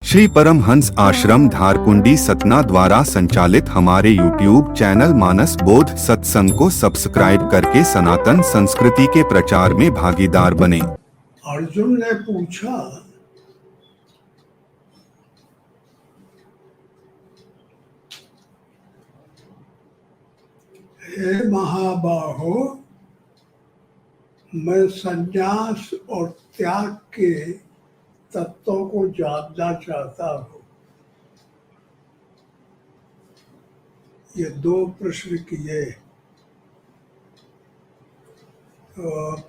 श्री परमहंस आश्रम धारकुंडी सतना द्वारा संचालित हमारे YouTube चैनल मानस बोध सत्संग को सब्सक्राइब करके सनातन संस्कृति के प्रचार में भागीदार बने। अर्जुन ने पूछा, हे महाबाहो, मैं संन्यास और त्याग के तत्वों को जानना चाहता हूँ। ये दो प्रश्न किए।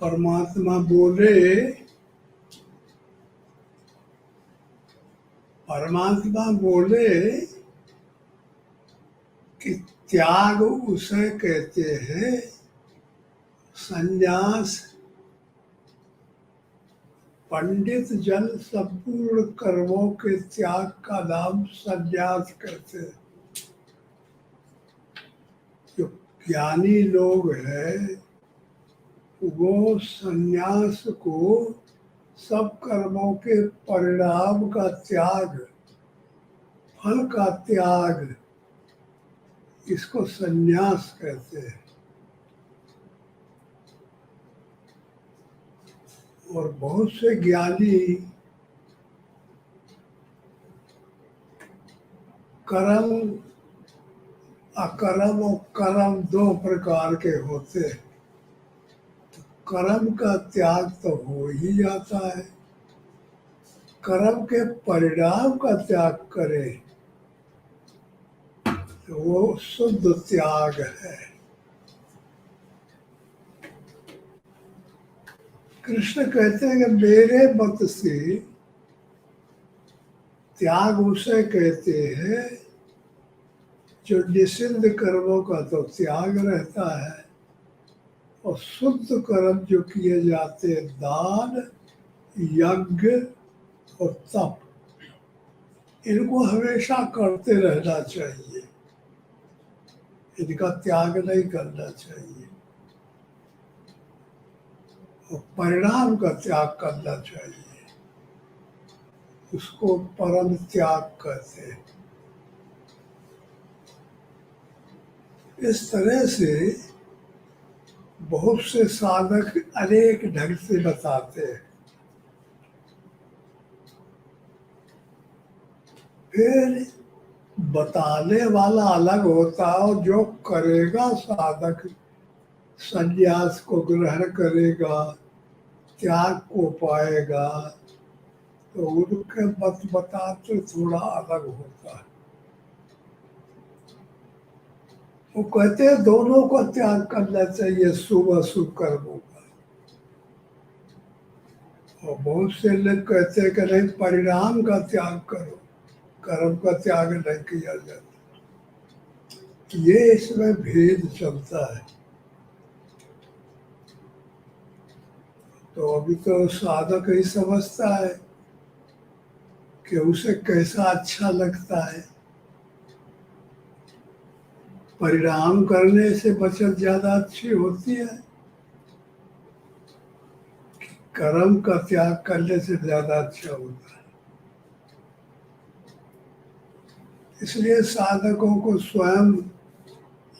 परमात्मा बोले कि त्याग उसे कहते हैं, संन्यास पंडित जन संपूर्ण कर्मों के त्याग का नाम संन्यास कहते हैं। जो ज्ञानी लोग हैं वो संन्यास को सब कर्मों के परिणाम का त्याग, फल का त्याग, इसको संन्यास कहते हैं। और बहुत से ज्ञानी कर्म, अकर्म और कर्म दो प्रकार के होते हैं। तो कर्म का त्याग तो हो ही जाता है, कर्म के परिणाम का त्याग करे तो वो शुद्ध त्याग है। कृष्ण कहते हैं कि मेरे मत से त्याग उसे कहते हैं जो निषिद्ध कर्मों का तो त्याग रहता है, और शुद्ध कर्म जो किए जाते हैं, दान, यज्ञ और तप, इनको हमेशा करते रहना चाहिए, इनका त्याग नहीं करना चाहिए। और परिणाम का त्याग करना चाहिए, उसको परम त्याग कहते हैं। इस तरह से बहुत से साधक अनेक ढंग से बताते हैं। फिर बताने वाला अलग होता है, और जो करेगा साधक, संन्यास को ग्रहण करेगा, त्याग को पाएगा, तो उनके मत बताते थोड़ा अलग होता है। वो कहते हैं दोनों को त्याग करना चाहिए, शुभ अशुभ कर्मों का। और बहुत से लोग कहते हैं कि नहीं, परिणाम का त्याग करो, कर्म का त्याग नहीं किया जाता। ये इसमें भेद चलता है। तो अभी तो साधक ही समझता है कि उसे कैसा अच्छा लगता है। परिणाम करने से बचत ज्यादा अच्छी होती है, कर्म का त्याग करने से ज्यादा अच्छा होता है। इसलिए साधकों को स्वयं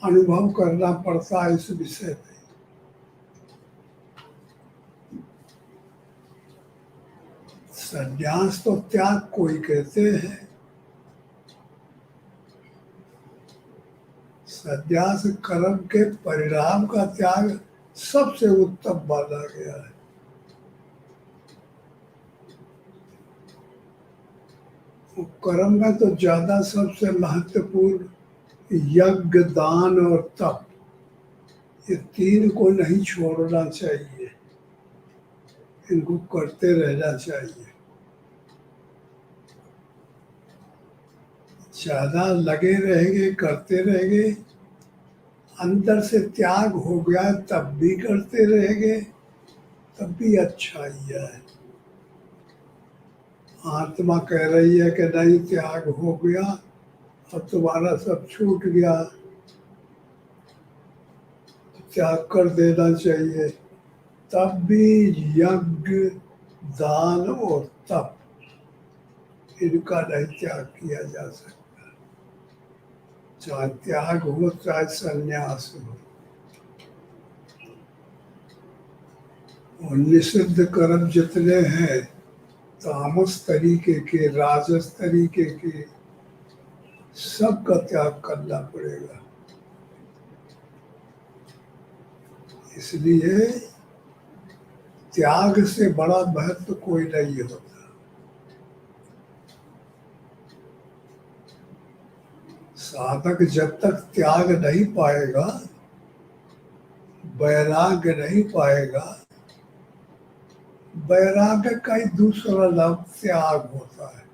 अनुभव करना पड़ता है इस विषय में। संन्यास तो त्याग को ही कहते हैं। संन्यास कर्म के परिणाम का त्याग सबसे उत्तम माना गया है। कर्म में तो ज्यादा सबसे महत्वपूर्ण यज्ञ, दान और तप, ये तीन को नहीं छोड़ना चाहिए, इनको करते रहना चाहिए। ज्यादा लगे रहेंगे, करते रहेंगे, अंदर से त्याग हो गया तब भी करते रहेंगे, तब भी अच्छा ही है। आत्मा कह रही है कि नहीं, त्याग हो गया, अब तुम्हारा सब छूट गया, त्याग कर देना चाहिए, तब भी यज्ञ, दान और तप, इनका नहीं त्याग किया जा सकता, चाहे त्याग हो चाहे संन्यास हो। और निषिद्ध कर्म जितने हैं, तामस तरीके के, राजस तरीके के, सबका त्याग करना पड़ेगा। इसलिए त्याग से बड़ा महत्व कोई नहीं होता। साधक जब तक त्याग नहीं पाएगा, वैराग्य नहीं पाएगा, वैराग्य का ही दूसरा नाम त्याग होता है।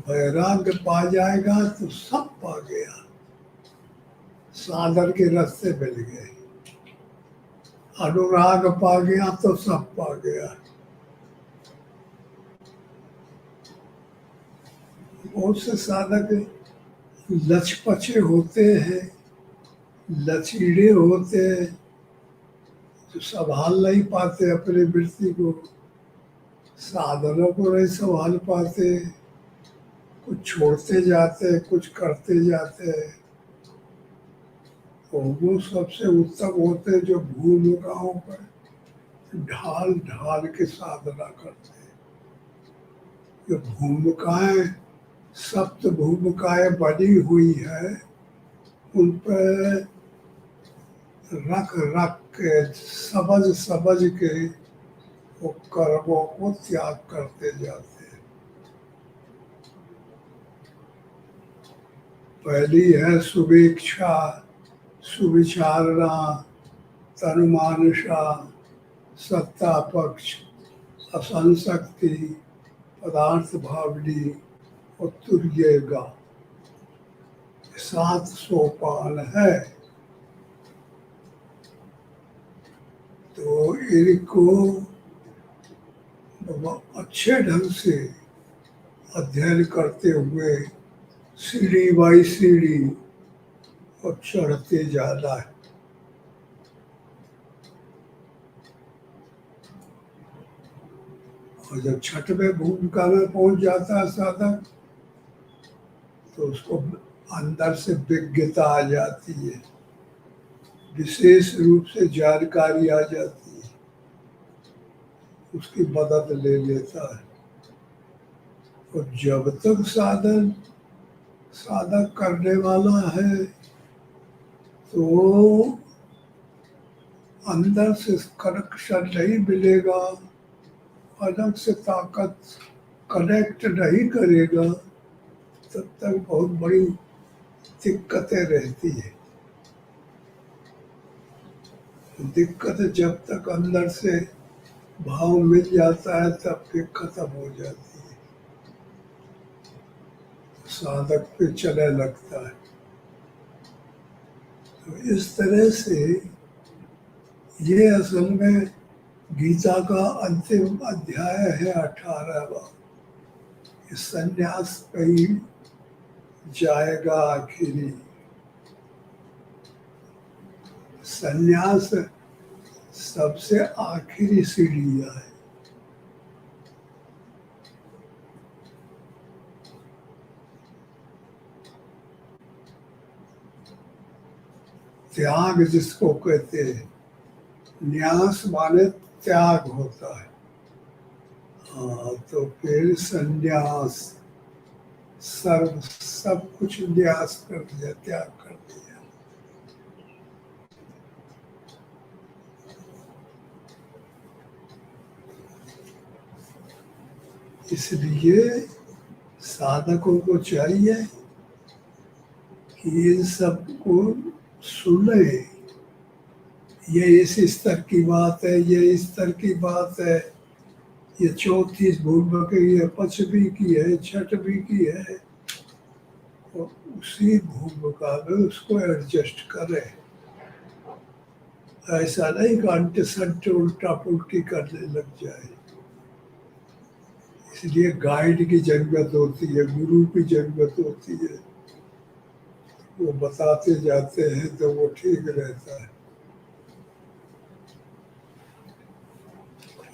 वैराग्य पा जाएगा तो सब पा गया, साधन के रास्ते मिल गए। अनुराग पा गया तो सब पा गया। बहुत से साधक लचपचे होते हैं, लचीड़े होते हैं, जो संभाल नहीं पाते अपनी वृत्ति को, साधनों को नहीं संभाल पाते, कुछ छोड़ते जाते, कुछ करते जाते हैं। तो वो सबसे उत्तम होते हैं जो भूमिकाओं पर ढाल ढाल के साधना करते हैं। जो भूमिकाएं, सप्त भूमिकाएं बनी हुई है, उन पर रख रख के, समझ समझ के वो कर्मों को त्याग करते जाते हैं। पहली है शुभेच्छा, सुविचारणा, तनुमानुषा, सत्ता पक्ष, असंशक्ति, पदार्थ भावनी और तुर्येगा। 7 सोपान है। तो इनको अच्छे ढंग से अध्ययन करते हुए सीढ़ी बाई सीढ़ी और चढ़ते जाना है। और जब छठवें भूमिका में पहुंच जाता है साधक, तो उसको अंदर से विज्ञता आ जाती है, विशेष रूप से जानकारी आ जाती है, उसकी मदद ले लेता है। और जब तक साधक करने वाला है, तो अंदर से कनेक्शन नहीं मिलेगा, अलग से ताकत कनेक्ट नहीं करेगा, तब तक बहुत बड़ी दिक्कतें रहती है। दिक्कत जब तक अंदर से भाव मिल जाता है तब फिर खत्म हो जाती है, साधक पे चलने लगता है। तो इस तरह से ये असल में गीता का अंतिम अध्याय है 18वां। इस संन्यास पे ही जाएगा आखिरी। संन्यास सबसे आखिरी सीढ़ियां है। त्याग जिसको कहते हैं, न्यास माने त्याग होता है। हाँ, तो फिर संन्यास, सब कुछ न्यास कर दिया, त्याग कर दिया। इसलिए साधकों को चाहिए कि इन सब को सुने। ये इस स्तर की बात है, ये इस स्तर की बात है, ये 34 भूमिका की है, 5वीं की है, 6वीं की है, और उसी भूमिका में उसको एडजस्ट करें। ऐसा नहीं कि अंटे संटे उल्टा पुल्टी करने लग जाए। इसलिए गाइड की जरूरत होती है, गुरु की जरूरत होती है। वो बताते जाते हैं तो वो ठीक रहता है।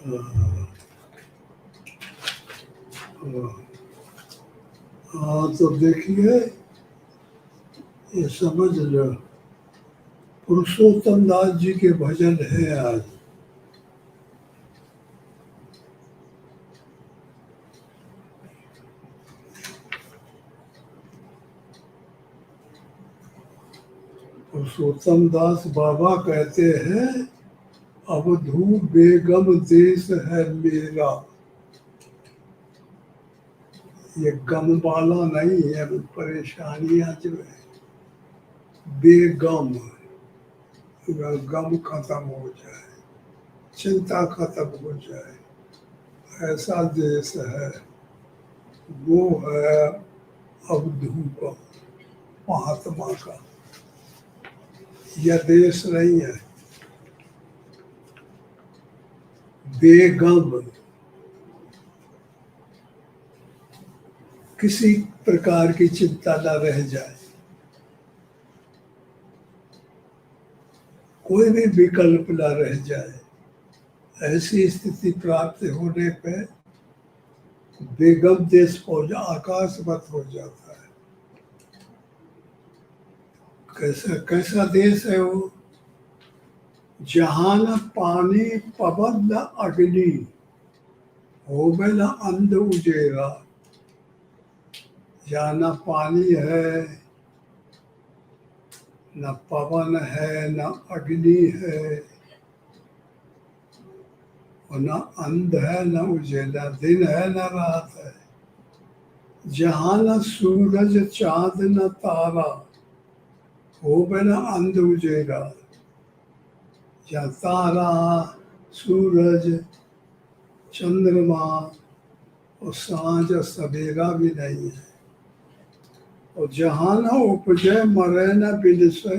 हाँ तो देखिए, ये समझ लो, पुरुषोत्तम दास जी के भजन है आज। पुरुषोत्तम दास बाबा कहते हैं, अवधू बेगम देश है मेरा। ये गम वाला नहीं है, परेशानियां जो है बेगम, गम खत्म हो जाए, चिंता खत्म हो जाए, ऐसा देश है। वो है अवधू का, महात्मा का। यह देश नहीं है। बेगम, किसी प्रकार की चिंता न रह जाए, कोई भी विकल्प न रह जाए। ऐसी स्थिति प्राप्त होने पे बेगम देश पहुंचा, आकाशवत हो जाता है। कैसा कैसा देश है वो? जहां न पानी पवन न अग्नि, होवे न अंध उजेरा। जहाँ न पानी है, न पवन है, न अग्नि है, और न अंध है, न उजेला, दिन है न रात है। जहाँ न सूरज चांद न तारा, होवे न अंध उजेला। जहाँ तारा, सूरज, चंद्रमा और सांझ और सवेरा भी नहीं है। और जहाँ न उपजे मरे न बिलसे,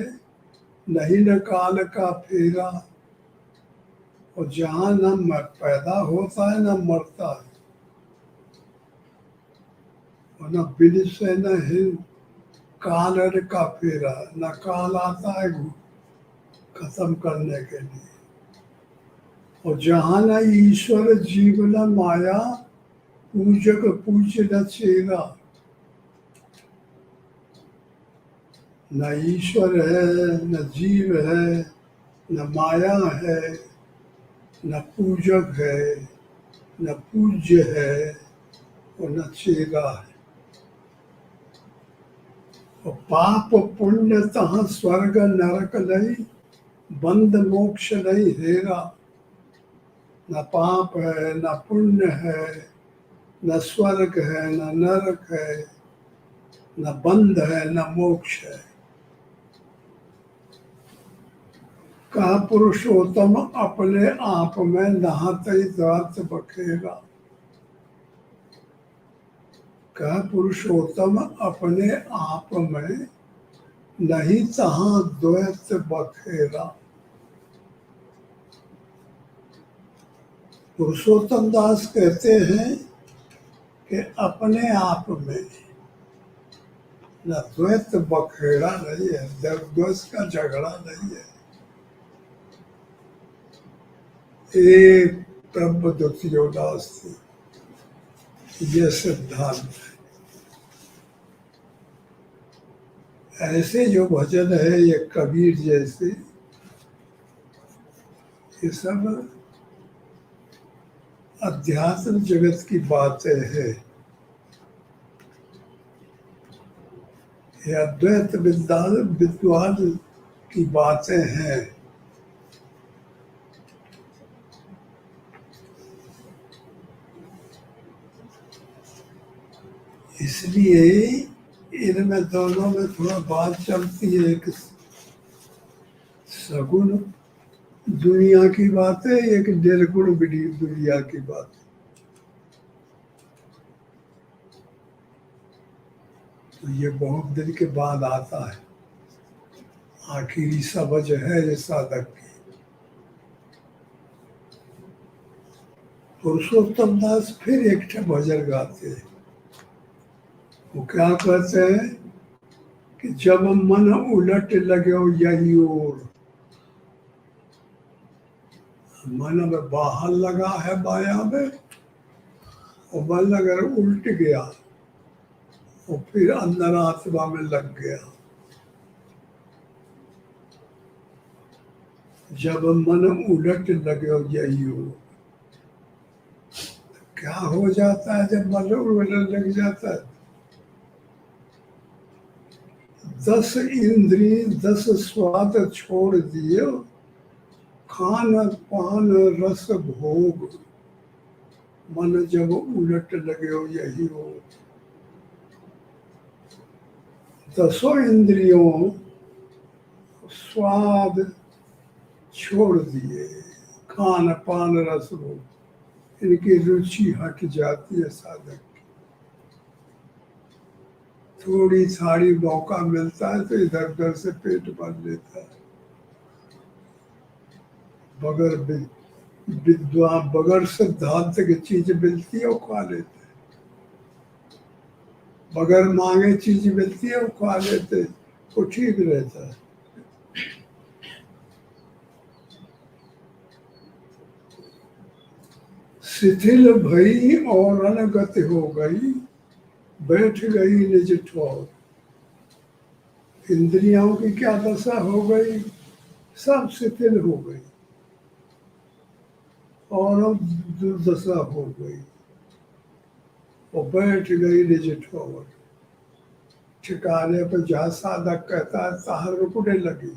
नहीं न काल का फेरा। और जहाँ न पैदा होता है न मरता है, और न बिलसे न हिल काल का फेरा, न काल आता है खत्म करने के लिए। और जहाँ न ईश्वर जीव न माया, पूजक पूज्य न चेरा। न ईश्वर है, न जीव है, न माया है, न पूजक है, न पूज्य है, और न चेरा है। और पाप पुण्य तहाँ स्वर्ग नरक नहीं, बंद मोक्ष नहीं हेरा। न पाप है, न पुण्य है, न स्वर्ग है, न नरक है, न बंध है, न मोक्ष है। कहा पुरुषोत्तम अपने आप में नहाते द्वार्थ बखेरा। कहा पुरुषोत्तम अपने आप में नहीं तहाँ द्वैत बखेरा। पुरुषोत्तम दास कहते हैं कि अपने आप में न द्वैत बखेड़ा नहीं है, द्वैत का झगड़ा नहीं है। एक ब्रह्म द्वितीयोदास थी, यह सिद्धांत है। ऐसे जो भजन है ये कबीर जैसे, ये सब अध्यात्म जगत की बातें हैं। ये अद्वैत विद्वान की बातें हैं। इसलिए इनमें दोनों में थोड़ा बात चलती है। एक सगुण दुनिया की बात है, एक निर्गुण दुनिया की बात है। तो ये बहुत दिन के बाद आता है, आखिरी समझ है ये साधक की। पुरुषोत्तम दास फिर एक भजन गाते हैं। वो क्या कहते हैं कि जब मन उलट लगे यही ओर, मन में बाहर लगा है माया में, और मन अगर उल्ट गया और फिर अंदर आत्मा में लग गया। जब मन उलट लगे हो यही हो, क्या हो जाता है जब मन उलट लग जाता है? 10 इंद्रिय 10 स्वाद छोड़ दिए, खान पान रस भोग। मन जब उलट लगे हो यही हो। 10 इंद्रियों स्वाद छोड़ दिए, खान पान रस भोग, इनकी रुचि हट जाती है साधक की। थोड़ी थाड़ी मौका मिलता है तो इधर उधर से पेट भर लेता है। बगैर विद्वान बगैर सिद्धांत की चीज मिलती है वो खा लेते, बगैर मांगे चीज मिलती है वो खा लेते, वो ठीक रहता है। शिथिल भई और अनगत हो गई, बैठ गई निज ठौर। इंद्रियों की क्या दशा हो गई? सब शिथिल हो गई और अब दुर्दशा हो गई, और बैठ गई निज ठौर। ठिकाने पर जहाँ साधक कहता है तहाँ रुकने लगी।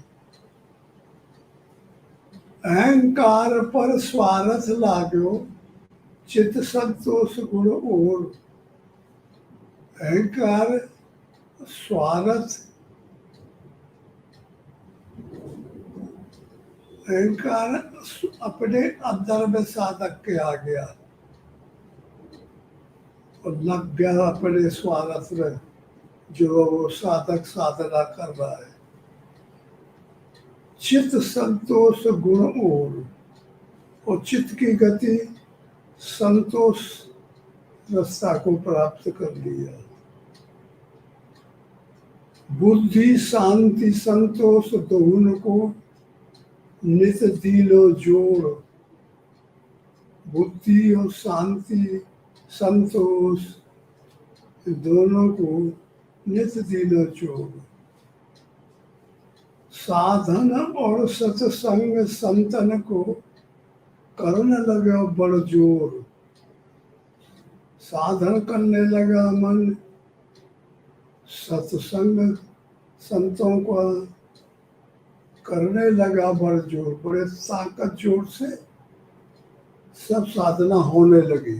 अहंकार पर स्वार्थ लागो, चित संतोष गुण और। अहंकार स्वार्थ, अहंकार अपने अंदर में साधक के आ गया और लग गया अपने स्वार्थ में, जो वो साधक साधना कर रहा है। चित्त संतोष गुण और चित्त की गति संतोष रस्ता को प्राप्त कर लिया। बुद्धि शांति संतोष दोनों को नित दिलो जोड़। बुद्धि और शांति संतोष दोनों को नित दिलो जोड़। साधन और सत्संग संतन को करने लगे बड़ जोर। साधन करने लगा मन, सत्संग संतों को करने लगा बड़ जोर, बड़े ताकत जोर से सब साधना होने लगी।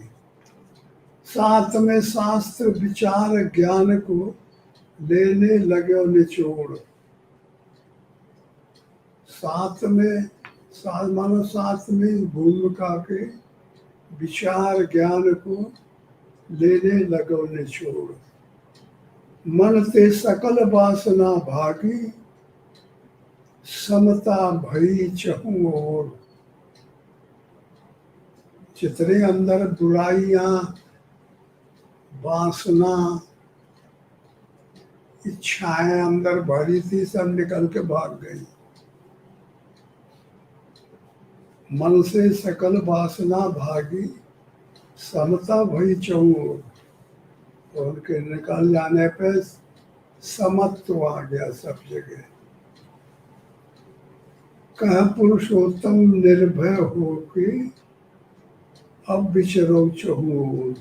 साथ में शास्त्र विचार ज्ञान को लेने लगे निचोड़। साथ में मानो साथ में भूमिका के विचार ज्ञान को लेने लगो निचोड़। मन ते सकल वासना भागी, समता भई चहु ओर। जितने अंदर बुराइयां वासना इच्छाएं अंदर भरी थी सब निकल के भाग गई। मन से सकल वासना भागी, समता भई चहु ओर। और उनके निकल जाने पे समत्व आ गया सब जगह। कह पुरुषोत्तम निर्भय हो के अब विचरो चहु ओर।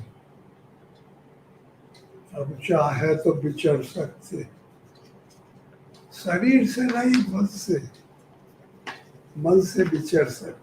अब चाहे तो विचर सकते, शरीर से नहीं मन से विचर सकते।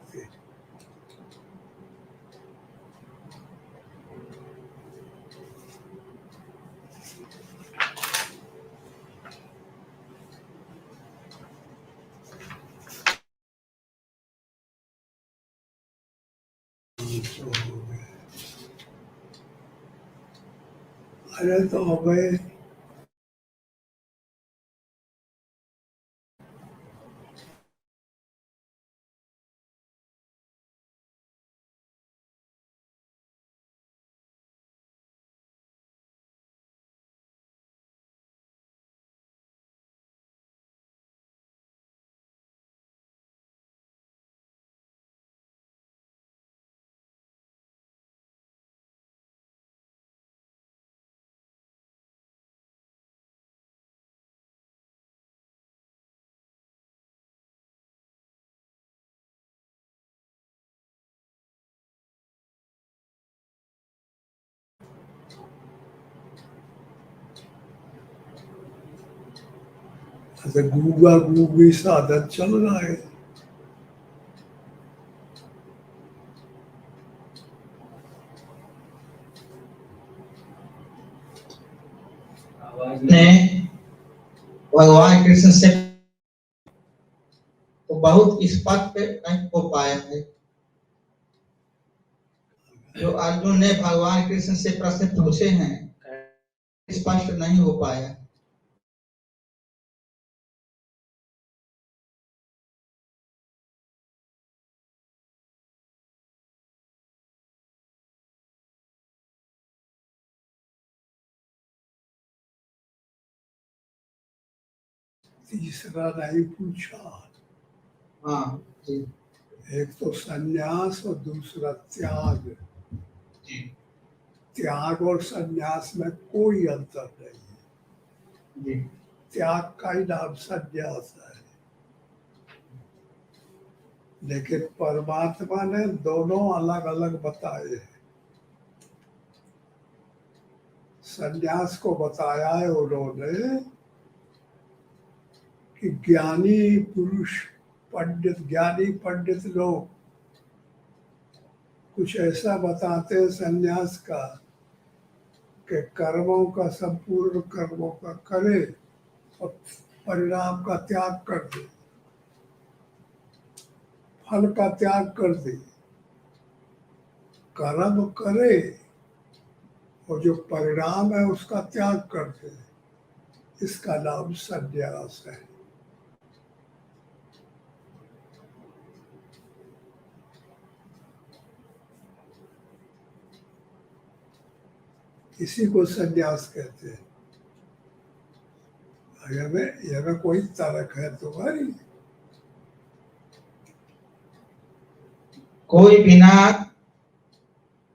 अरे तो हो गए ऐसे गूंगा गूंगी साधन चल रहा है। ने भगवान कृष्ण से तो बहुत इस बात पे नहीं हो पाया है। जो अर्जुन ने भगवान कृष्ण से प्रश्न पूछे हैं स्पष्ट नहीं हो पाया। तीसरा नहीं पूछा। हाँ जी। एक तो संन्यास और दूसरा त्याग। त्याग और संन्यास में कोई अंतर नहीं है। त्याग का ही नाम संन्यास है। लेकिन परमात्मा ने दोनों अलग अलग बताए हैं। संन्यास को बताया है उन्होंने कि ज्ञानी पुरुष ज्ञानी पंडित लोग कुछ ऐसा बताते हैं संन्यास का कि कर्मों का संपूर्ण कर्मों का करे और परिणाम का त्याग कर दे, फल का त्याग कर दे, कर्म करे और जो परिणाम है उसका त्याग कर दे। इसका नाम संन्यास है। इसी को संन्यास कहते हैं। यह कोई तर्क है तुम्हारी? कोई बिना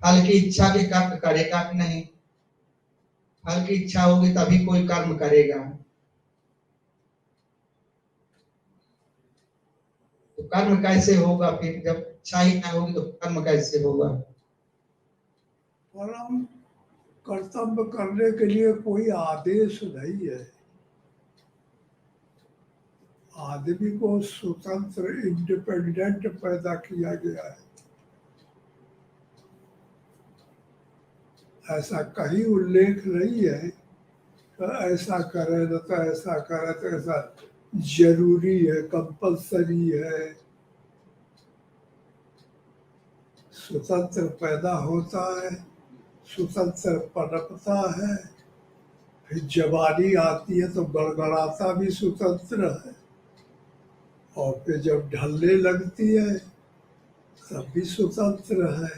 फल की इच्छा के कर्म करेगा कि नहीं? फल की इच्छा होगी तभी कोई कर्म करेगा। तो कर्म कैसे होगा फिर? जब इच्छा ही ना होगी तो कर्म कैसे होगा? परम कर्तव्य करने के लिए कोई आदेश नहीं है। आदमी को स्वतंत्र इंडिपेंडेंट पैदा किया गया है। ऐसा कहीं उल्लेख नहीं है तो ऐसा करे न तो ऐसा करे तो ऐसा जरूरी है, कंपल्सरी है। स्वतंत्र पैदा होता है, स्वतंत्र पनपता है, फिर जवानी आती है तो गड़गड़ाता भी स्वतंत्र है, और फिर जब ढलने लगती है तब भी स्वतंत्र है,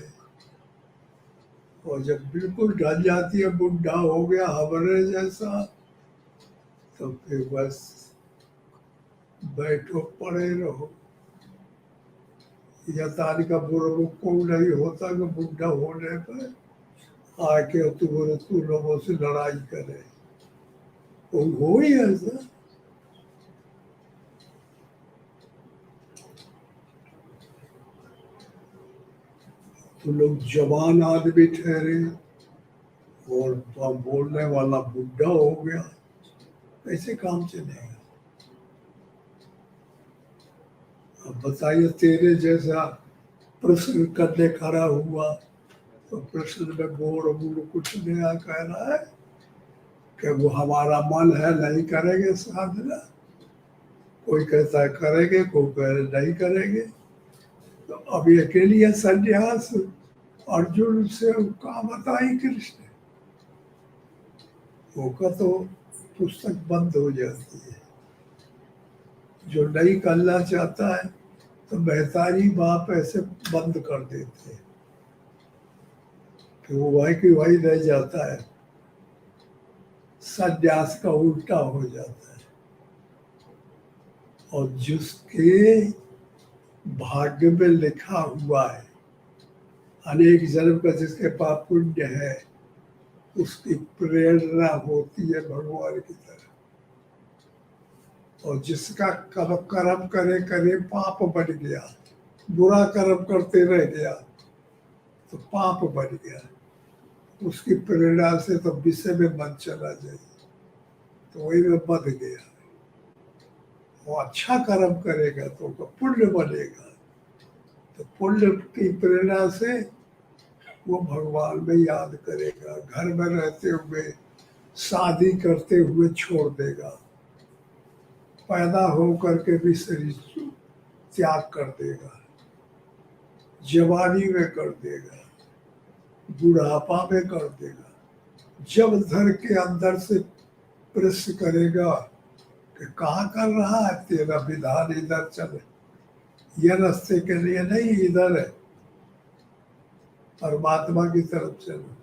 और जब बिल्कुल ढल जाती है, बुढ़ा हो गया हमारे जैसा, तो फिर बस बैठो पड़े रहो। यतान का बुरमुक्को नहीं होता कि बुढ़ा होने पर आके तू लोगों से लड़ाई करे। वो हो ही ऐसा। तो लोग जवान आदमी ठहरे और बोलने वाला बुढ़ा हो गया, कैसे काम चलेगा? अब बताइए, तेरे जैसा प्रश्न करने खड़ा हुआ तो प्रश्न में गोड़ गुड़ कुछ नया कह रहा है कि वो हमारा मन है नहीं करेंगे साधना। कोई कहता है करेंगे, कोई कह रहे नहीं करेंगे। तो अब ये के लिए संन्यास अर्जुन से का बताई कृष्ण, होकर तो पुस्तक बंद हो जाती है। जो नहीं करना चाहता है तो महतारी बाप ऐसे बंद कर देते हैं कि वो वही की वही रह जाता है। संन्यास का उल्टा हो जाता है। और जिसके भाग्य में लिखा हुआ है, अनेक जन्म का जिसके पाप पुण्य है, उसकी प्रेरणा होती है भगवान की तरफ। और जिसका कर्म करे करे पाप बन गया, बुरा कर्म करते रह गया तो पाप बन गया, उसकी प्रेरणा से तो विषय में मन चला जाए, तो वही में बंध गया। वो अच्छा कर्म करेगा तो उसका पुण्य बनेगा, तो पुण्य की प्रेरणा से वो भगवान में याद करेगा, घर में रहते हुए, शादी करते हुए छोड़ देगा, पैदा हो करके भी शरीर त्याग कर देगा, जवानी में कर देगा, बुढ़ापा में कर देगा। जब धर के अंदर से प्रश्न करेगा कि कहाँ कर रहा है, तेरा विधान इधर चले, यह रास्ते के लिए नहीं, इधर है, परमात्मा की तरफ चलो,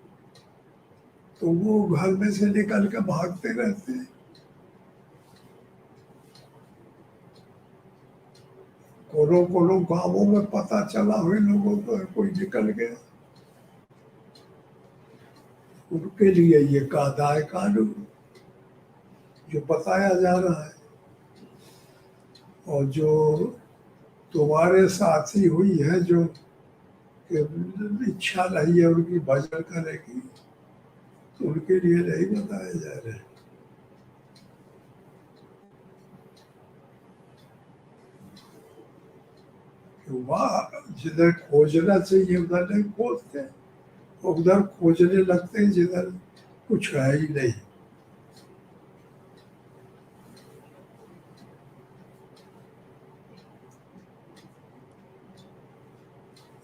तो वो घर में से निकल के भागते रहते हैं। कोरों कोरों गांवों में पता चला हुए लोगों को कोई निकल गया, उनके लिए ये कायदा है, कानून जो बताया जा रहा है। और जो तुम्हारे साथी हुई है, जो इच्छा नहीं है उनकी भजन करेगी, तो उनके लिए नहीं बताया जा रहा है। वहाँ जिधर खोजना चाहिए उधर नहीं खोजते, उधर खोजने लगते हैं जिधर कुछ है ही नहीं।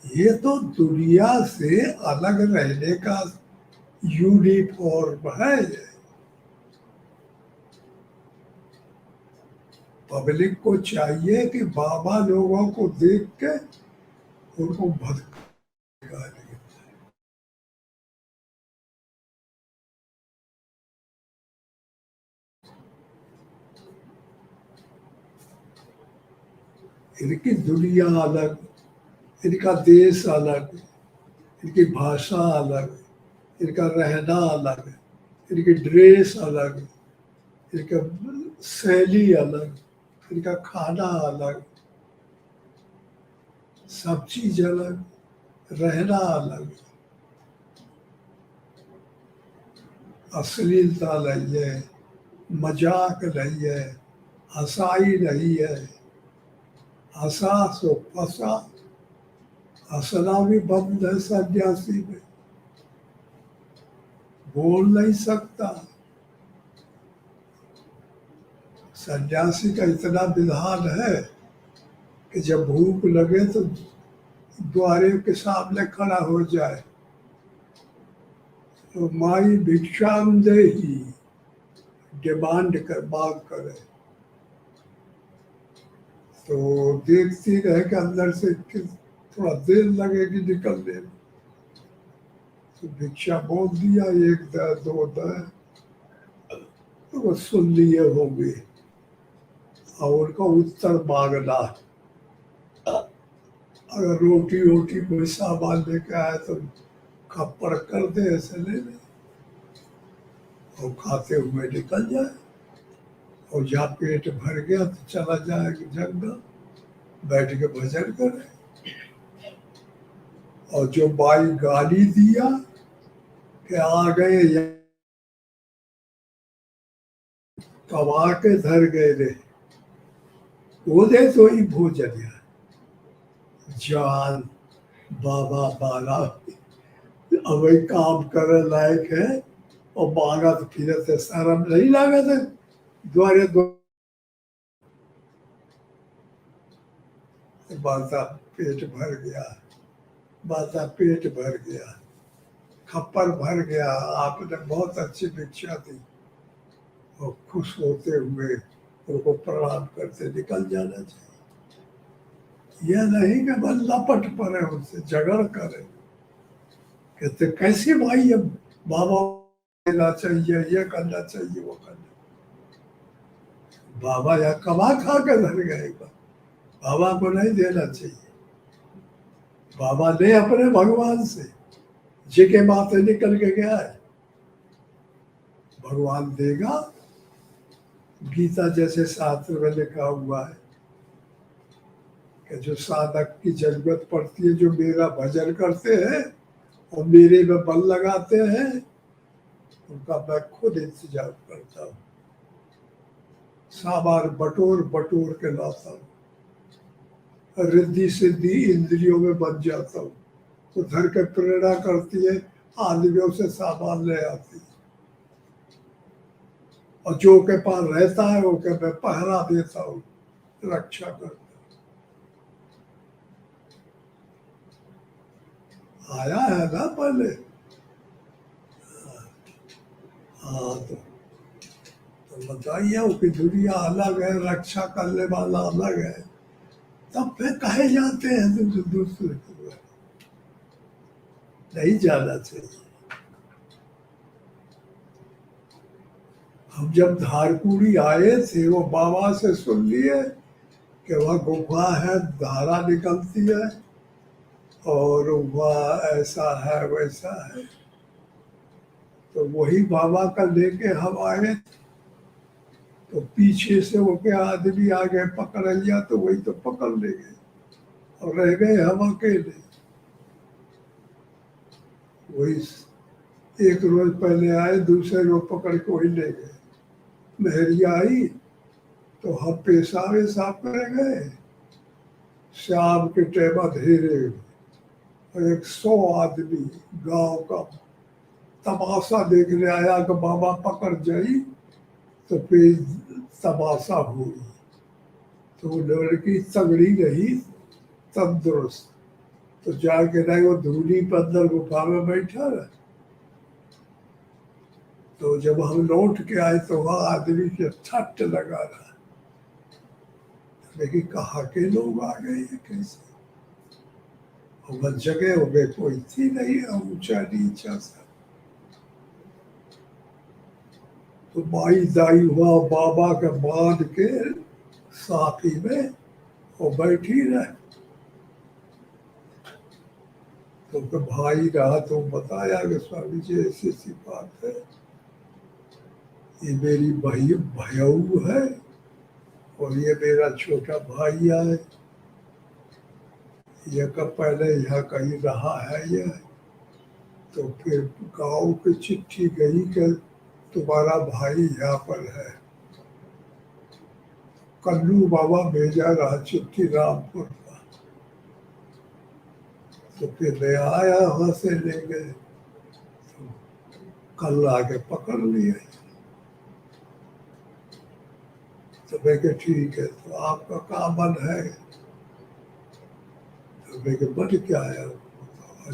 ये तो दुनिया से अलग रहने का यूनिफॉर्म है। पब्लिक को चाहिए कि बाबा लोगों को देख के उनको भटका दे। इनकी दुनिया अलग, इनका देश अलग, इनकी भाषा अलग, इनका रहना अलग, इनकी ड्रेस अलग, इनका शैली अलग, इनका खाना अलग, सब चीज अलग, रहना अलग। अश्लीलता नहीं है, मजाक नहीं है, हंसाई नहीं है, हंसा सो फंसा, हंसना भी बंद है सन्यासी में, बोल नहीं सकता। सन्यासी का इतना विधान है कि जब भूख लगे तो द्वारे के सामने खड़ा हो जाए, तो माई भिक्षाम देही, डिमांड कर, मांग करे, तो देखती रहे कि अंदर से थोड़ा देर लगेगी निकलने में, तो भिक्षा बोल दिया, एक दे दो दे, तो वो सुन लिए होंगे, और उनका उत्तर मांगना। अगर रोटी वोटी कोई सामान लेके आए तो खप्पर कर दे, ऐसे ले ले और खाते हुए निकल जाए। और जहाँ पेट भर गया तो चला जाए जंगल, बैठ के भजन करे। और जो बाई गाली दिया कि आ गए कमा के धर गए रे, वो दे तो ही भोजन है जान बाबा बाला, अब काम करे लायक है और मांगा तो फिर से शर्म नहीं लगा था, द्वारे माता पेट भर गया, माता पेट भर गया, खप्पर भर गया, आपने बहुत अच्छी भिक्षा दी, और खुश होते हुए उनको प्रणाम करते निकल जाना चाहिए। यह नहीं कि बस लपट पड़े उनसे झगड़ करे, कहते कैसे भाई अब बाबा देना चाहिए, ये करना चाहिए, वो करना। बाबा या कमा खा के धर गए, बाबा को नहीं देना चाहिए। बाबा ने अपने भगवान से जिके माथे निकल के गया है, भगवान देगा। गीता जैसे शास्त्र में लिखा हुआ है कि जो साधक की जरूरत पड़ती है, जो मेरा भजन करते हैं और मेरे में बल लगाते हैं, उनका मैं खुद इंतजाम करता हूँ। सामान बटोर बटोर के लाता हूँ, रिद्धि सिद्धि इंद्रियों में बन जाता हूँ। तो धर के प्रेरणा करती है, आदमियों से सामान ले आती है, और जो के पास रहता है वो के मैं पहरा देता हूँ, रक्षा करता हूँ। आया है ना पहले। हाँ तो बताइए कि दुनिया अलग है, रक्षा करने वाला अलग है, तब फिर कहे जाते हैं दूसरे को नहीं जाना चाहिए। हम जब धारकुड़ी आए थे, वो बाबा से सुन लिए कि वह गुफा है, धारा निकलती है, और वह ऐसा है वैसा है, तो वही बाबा का लेके हम आए। तो पीछे से वो के आदमी आ गए, पकड़ लिया, तो वही तो पकड़ ले गए और रह गए हम अकेले। वही एक रोज पहले आए, दूसरे रोज पकड़ के वही ले गए। लहरिया आई तो हम पेशाब साफ करे गए, शाम के टाइम अंधेरे, और 100 आदमी गांव का तमाशा देखने आया कि बाबा पकड़ जाई, तो फिर तमाशा हुई। तो लड़की तगड़ी रही, तंदुरुस्त, तो जाके नहीं वो धूली पर अंदर गुफा में बैठा रहा। तो जब हम लौट के आए तो वह आदमी के ठट्ट लगा रहा, लेकिन कहाँ के लोग आ गए हैं कैसे, और वह जगह हो गए कोई थी नहीं, ऊंचा नीचा सा। तो माई दाई हुआ बाबा के बांध के साथी में वो बैठी रहे। तो भाई रहा तो बताया कि स्वामी जी ऐसी ऐसी बात है, ये मेरी भयऊ है और ये मेरा छोटा भाई है, ये कब पहले यहाँ कहीं रहा है ये। तो फिर गांव की चिट्ठी गई कि तुम्हारा भाई यहाँ पर है। कल्लू बाबा भेजा रहा चिट्ठी रामपुर का। तो फिर मैं आया, वहां से ले गए, तो कल आके पकड़ लिए। तो मैं कहा ठीक है, तो आपका क्या मन है? तो मैं कहा मन क्या है,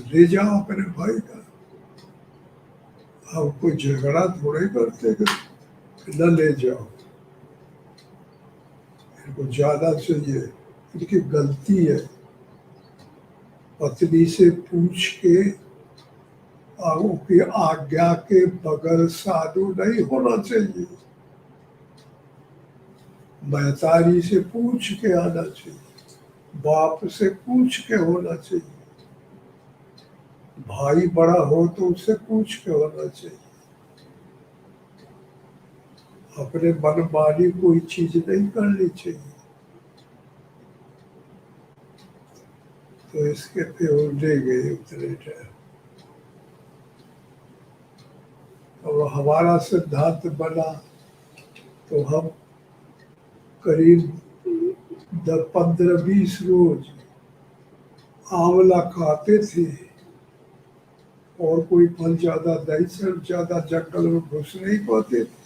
ले जाओ अपने भाई का, हम कोई झगड़ा थोड़े करते कि न ले जाओ, इनको जाना चाहिए, इनकी गलती है। पत्नी से पूछ के उनकी आज्ञा के बगैर साधु नहीं होना चाहिए, महतारी से पूछ के आना चाहिए, बाप से पूछ के होना चाहिए, भाई बड़ा हो तो उससे पूछ के होना चाहिए। अपने मनमानी कोई चीज नहीं करनी चाहिए। तो इसके पे वो ले गए उतने टाइम। और हमारा सिद्धांत बना, तो हम करीब 15-20 रोज आंवला खाते थे, और कोई फल ज्यादा नहीं, सिर्फ ज्यादा जंगल में घुस नहीं पाते थे।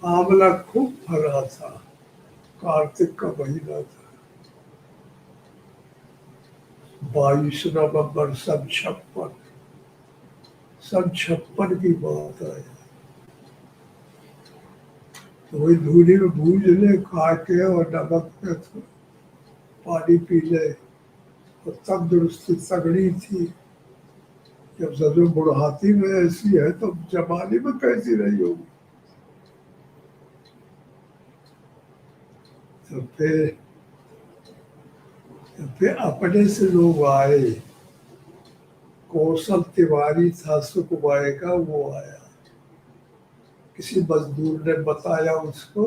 आंवला खूब फरा था, कार्तिक का महीना था, 22 नवंबर सन 56 की बात है। तो वही धूली में भूज ले, खा के और नमक पे पानी पी ले, और तंदुरुस्ती तगड़ी थी। जब सजो बुढ़ाती में ऐसी है तो जवानी में कैसी रही होगी। तो फिर अपने से लोग आए, कौशल तिवारी था सुखबाई का, वो आया, किसी मजदूर ने बताया उसको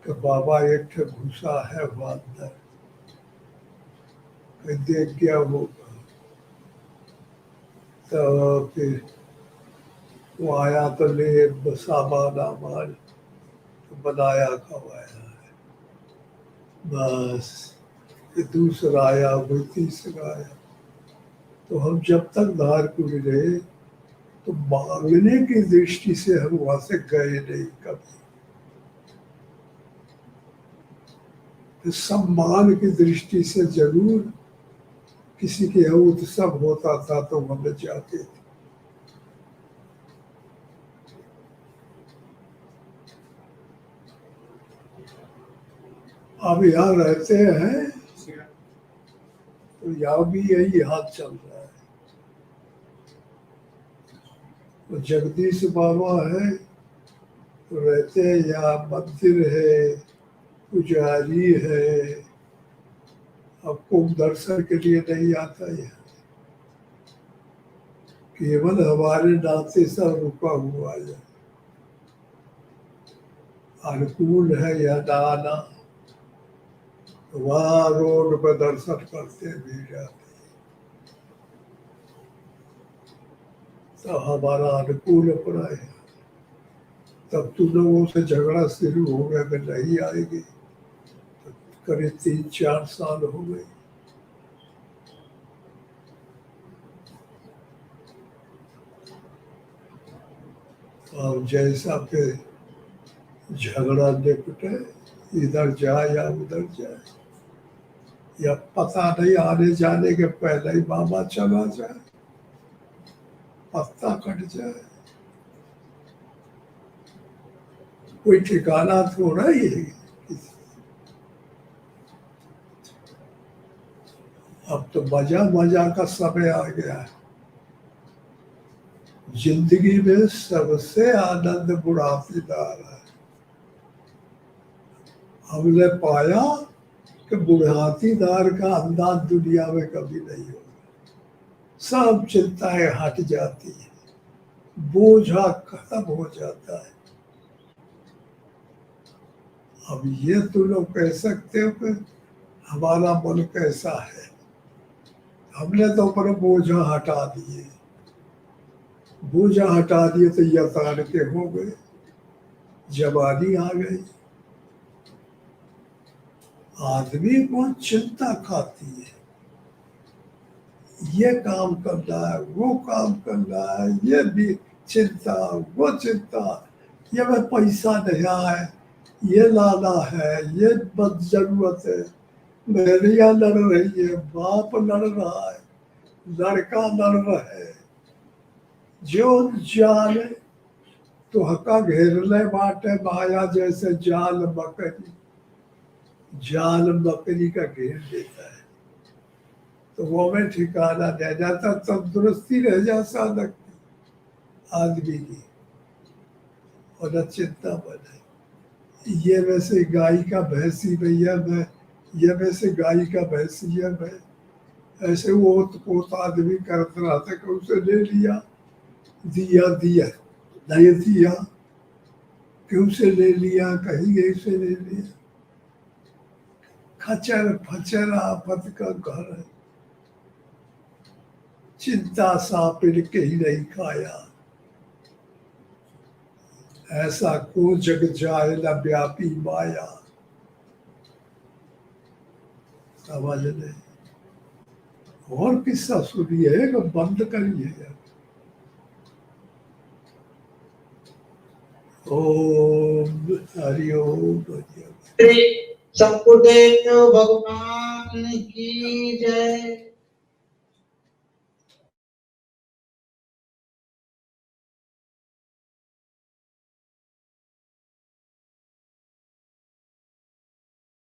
कि बाबा एक ठे घुसा है अंदर, देख गया होगा। तो फिर वो आया तो ले सामान आमान तो बनाया खवाया है, बस। ये दूसरा आया, वो तीसरा आया। तो हम जब तक धारकुंड रहे तो मांगने की दृष्टि से हम वहां से गए नहीं कभी। तो सम्मान की दृष्टि से जरूर किसी के यहाँ उत्सव होता था तो हम जाते थे। अब यहाँ रहते हैं तो यहाँ भी यही हाथ चल रहा है। तो जगदीश बाबा है तो रहते हैं यहाँ, मंदिर है, पुजारी है। अब कोई दर्शन के लिए नहीं आता है, केवल हमारे नाते सब रुका हुआ है। अनुकूल है या नाना, वहाँ रोड पर दर्शन करते भी जाते। तो हमारा अनुकूल अपना है। तब तुम लोगों से झगड़ा शुरू हो गया कि नहीं आएगी, तो करीब 3-4 साल हो गए। और जैसा पे झगड़ा निपटे, इधर जाए या उधर जाए, या पता नहीं आने जाने के पहले ही मामा चला जाए, पत्ता कट जाए, कोई ठिकाना थोड़ा ही है। अब तो मजा मजा का समय आ गया है। जिंदगी में सबसे आनंद बुढ़ापीदार है। हमने पाया कि बुढ़ातीदार का अंदाज दुनिया में कभी नहीं होगा। सब चिंताएं हट जाती है, बोझा खत्म हो जाता है। अब ये तुम लोग कह सकते हो कि हमारा मन कैसा है। हमने तो अपने बोझा हटा दिए, बोझा हटा दिए तो यतान के हो गए, जवानी आ गई। आदमी को चिंता खाती है, ये काम करना है, वो काम करना है, ये भी चिंता, वो चिंता, ये में पैसा नहीं आए, ये लाना है, ये बद जरूरत है, मेरिया लड़ रही है, बाप लड़ रहा है, लड़का लड़ रहा है। जो जाल तो हका घेरले बाटे माया जैसे जाल मकड़ी, जाल मकड़ी का घेर देता है तो वो में ठिकाना रह जाता, तंदुरुस्ती रह जाता आदमी की, और न चिंता बने। ये वैसे गाय का भैंसी भैया मैं, ये वैसे गाय का भैंसिया मैं, ऐसे वो पोत आदमी करता रहता कि उसे ले लिया, दिया दिया, नहीं दिया कि उसे ले लिया, कहीं गई से ले लिया। खचर फचर आफत का घर है, चिंता सापिल के ही नहीं खाया। ऐसा को जग जाए न व्यापी माया। समझ ले। और किस्सा सुनिए कि बंद करिए। ओम हरि ओम। सतगुरुदेव भगवान की जय।